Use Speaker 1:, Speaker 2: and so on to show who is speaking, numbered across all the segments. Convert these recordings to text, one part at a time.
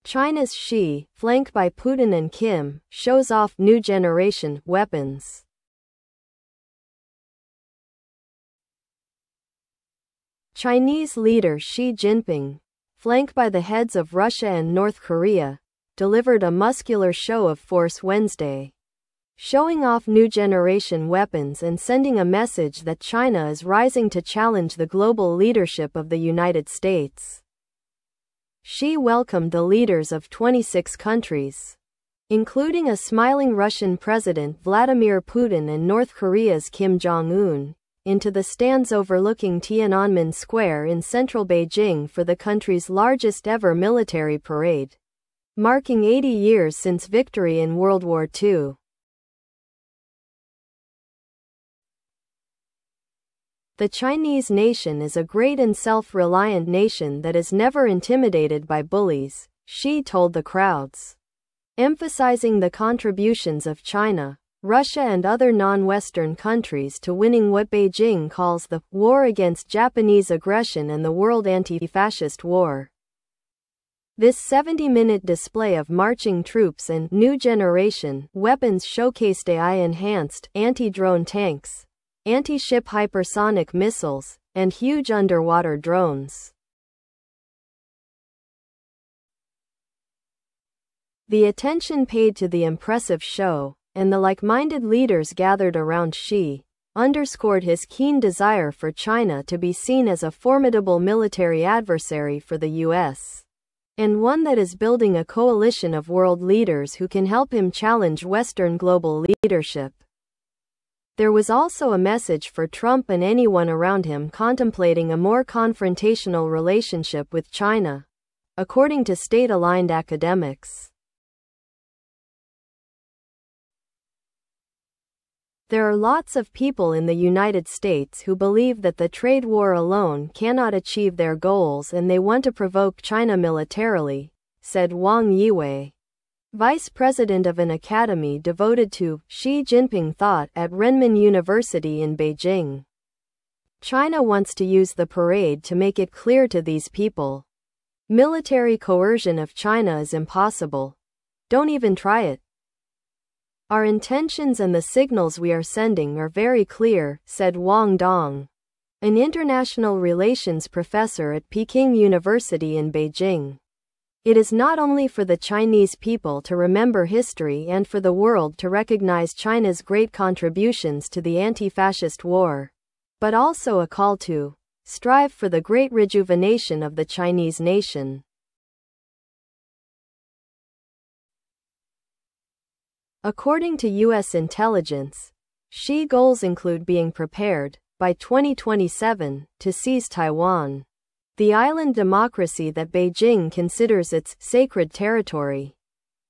Speaker 1: China's Xi, flanked by Putin and Kim, shows off new generation weapons. Chinese leader Xi Jinping, flanked by the heads of Russia and North Korea, delivered a muscular show of force Wednesday, showing off new generation weapons and sending a message that China is rising to challenge the global leadership of the United States. Xi welcomed the leaders of 26 countries, including a smiling Russian President Vladimir Putin and North Korea's Kim Jong-un, into the stands overlooking Tiananmen Square in central Beijing for the country's largest ever military parade, marking 80 years since victory in World War II. The Chinese nation is a great and self-reliant nation that is never intimidated by bullies, Xi told the crowds, emphasizing the contributions of China, Russia and other non-Western countries to winning what Beijing calls the war against Japanese aggression and the world anti-fascist war. This 70-minute display of marching troops and new generation weapons showcased AI-enhanced anti-drone tanks, anti-ship hypersonic missiles, and huge underwater drones. The attention paid to the impressive show, and the like-minded leaders gathered around Xi, underscored his keen desire for China to be seen as a formidable military adversary for the U.S., and one that is building a coalition of world leaders who can help him challenge Western global leadership. There was also a message for Trump and anyone around him contemplating a more confrontational relationship with China, according to state-aligned academics. There are lots of people in the United States who believe that the trade war alone cannot achieve their goals and they want to provoke China militarily, said Wang Yiwei, vice president of an academy devoted to Xi Jinping thought at Renmin University in Beijing. China wants to use the parade to make it clear to these people. Military coercion of China is impossible. Don't even try it. Our intentions and the signals we are sending are very clear, said Wang Dong, an international relations professor at Peking University in Beijing. It is not only for the Chinese people to remember history and for the world to recognize China's great contributions to the anti-fascist war, but also a call to strive for the great rejuvenation of the Chinese nation. According to U.S. intelligence, Xi's goals include being prepared, by 2027, to seize Taiwan, the island democracy that Beijing considers its sacred territory.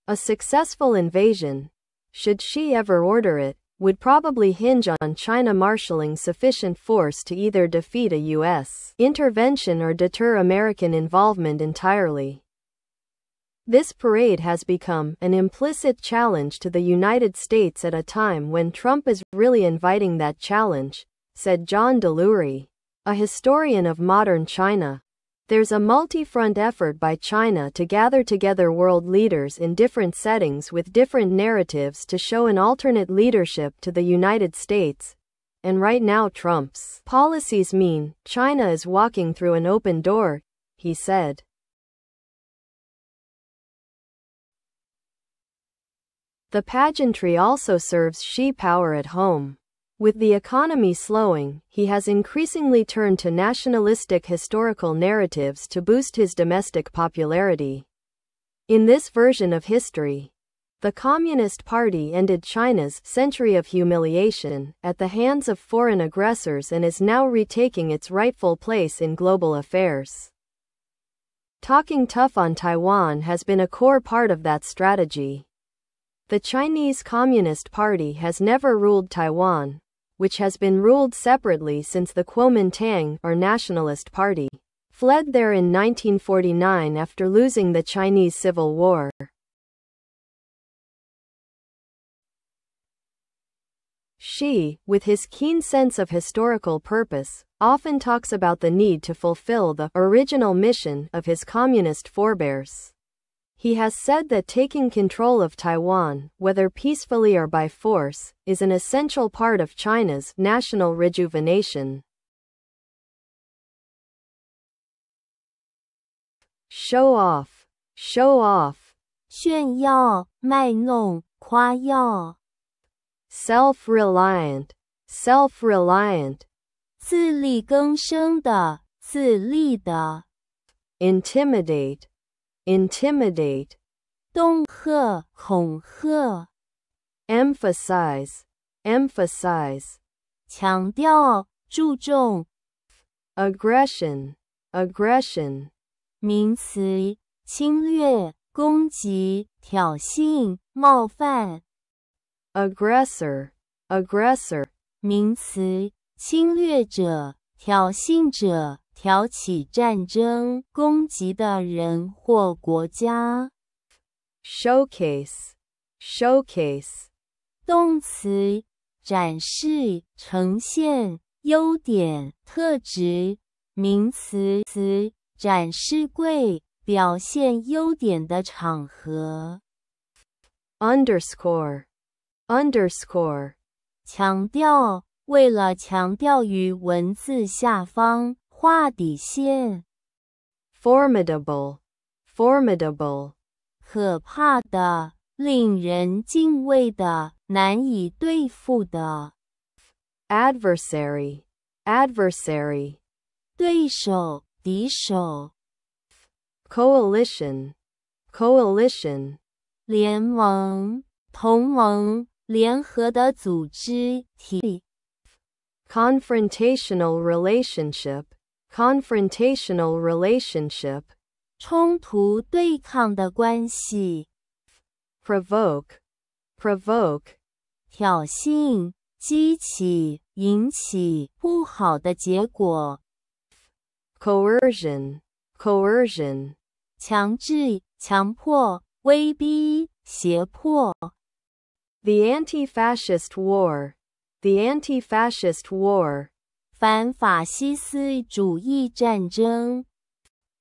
Speaker 1: A successful invasion, should Xi ever order it, would probably hinge on China marshalling sufficient force to either defeat a U.S. intervention or deter American involvement entirely. This parade has become an implicit challenge to the United States at a time when Trump is really inviting that challenge, said John Delury, a historian of modern China. There's a multi-front effort by China to gather together world leaders in different settings with different narratives to show an alternate leadership to the United States. And right now Trump's policies mean China is walking through an open door, he said. The pageantry also serves Xi power at home. With the economy slowing, he has increasingly turned to nationalistic historical narratives to boost his domestic popularity. In this version of history, the Communist Party ended China's century of humiliation at the hands of foreign aggressors and is now retaking its rightful place in global affairs. Talking tough on Taiwan has been a core part of that strategy. The Chinese Communist Party has never ruled Taiwan, which has been ruled separately since the Kuomintang, or Nationalist Party, fled there in 1949 after losing the Chinese Civil War. Xi, with his keen sense of historical purpose, often talks about the need to fulfill the original mission of his communist forebears. He has said that taking control of Taiwan, whether peacefully or by force, is an essential part of China's national rejuvenation. Show off, show off.
Speaker 2: 炫耀、卖弄、夸耀。
Speaker 1: Self-reliant, self-reliant.
Speaker 2: 自力更生的、自立的。
Speaker 1: Intimidate, intimidate.
Speaker 2: 恫吓、恐吓。
Speaker 1: Emphasize, emphasize.
Speaker 2: 强调、注重。
Speaker 1: Aggression, aggression.
Speaker 2: 名词，侵略、攻击、挑衅、冒犯。
Speaker 1: Aggressor, aggressor.
Speaker 2: 名词，侵略者、挑衅者、挑起战争、攻击的人或国家。
Speaker 1: Showcase, showcase.
Speaker 2: 动词，展示、呈现、优点、特质。名词，展示柜，表现优点的场合。
Speaker 1: Underscore, underscore.
Speaker 2: 强调，为了强调于文字下方，画底线。
Speaker 1: Formidable, formidable.
Speaker 2: 可怕的，令人敬畏的，难以对付的。
Speaker 1: Adversary, adversary.
Speaker 2: 对手，敌手。
Speaker 1: Coalition, coalition.
Speaker 2: 联盟、同盟、联合的组织体。
Speaker 1: Confrontational relationship, confrontational relationship.
Speaker 2: 冲突对抗的关系。
Speaker 1: Provoke, provoke.
Speaker 2: 挑衅、激起、引起不好的结果。
Speaker 1: Coercion, coercion.
Speaker 2: 强制、强迫、威逼、胁迫。
Speaker 1: The anti-fascist war, the anti-fascist war.
Speaker 2: 反法西斯主义战争。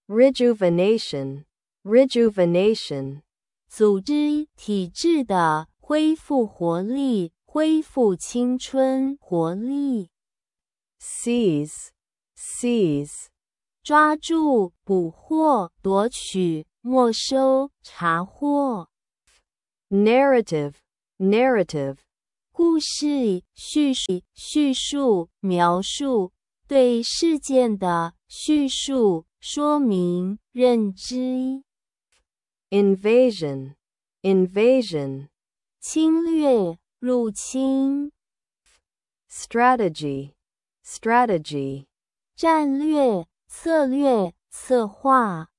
Speaker 1: Rejuvenation, rejuvenation.
Speaker 2: 组织体制的恢复活力，恢复青春活力。
Speaker 1: Seize, seize.
Speaker 2: 抓住、捕获、夺取、没收、查获。
Speaker 1: Narrative, narrative.
Speaker 2: 故事、叙述、描述，对事件的叙述、说明、认知。
Speaker 1: Invasion, invasion.
Speaker 2: 侵略、入侵。
Speaker 1: Strategy, strategy.
Speaker 2: 战略、策略、策划。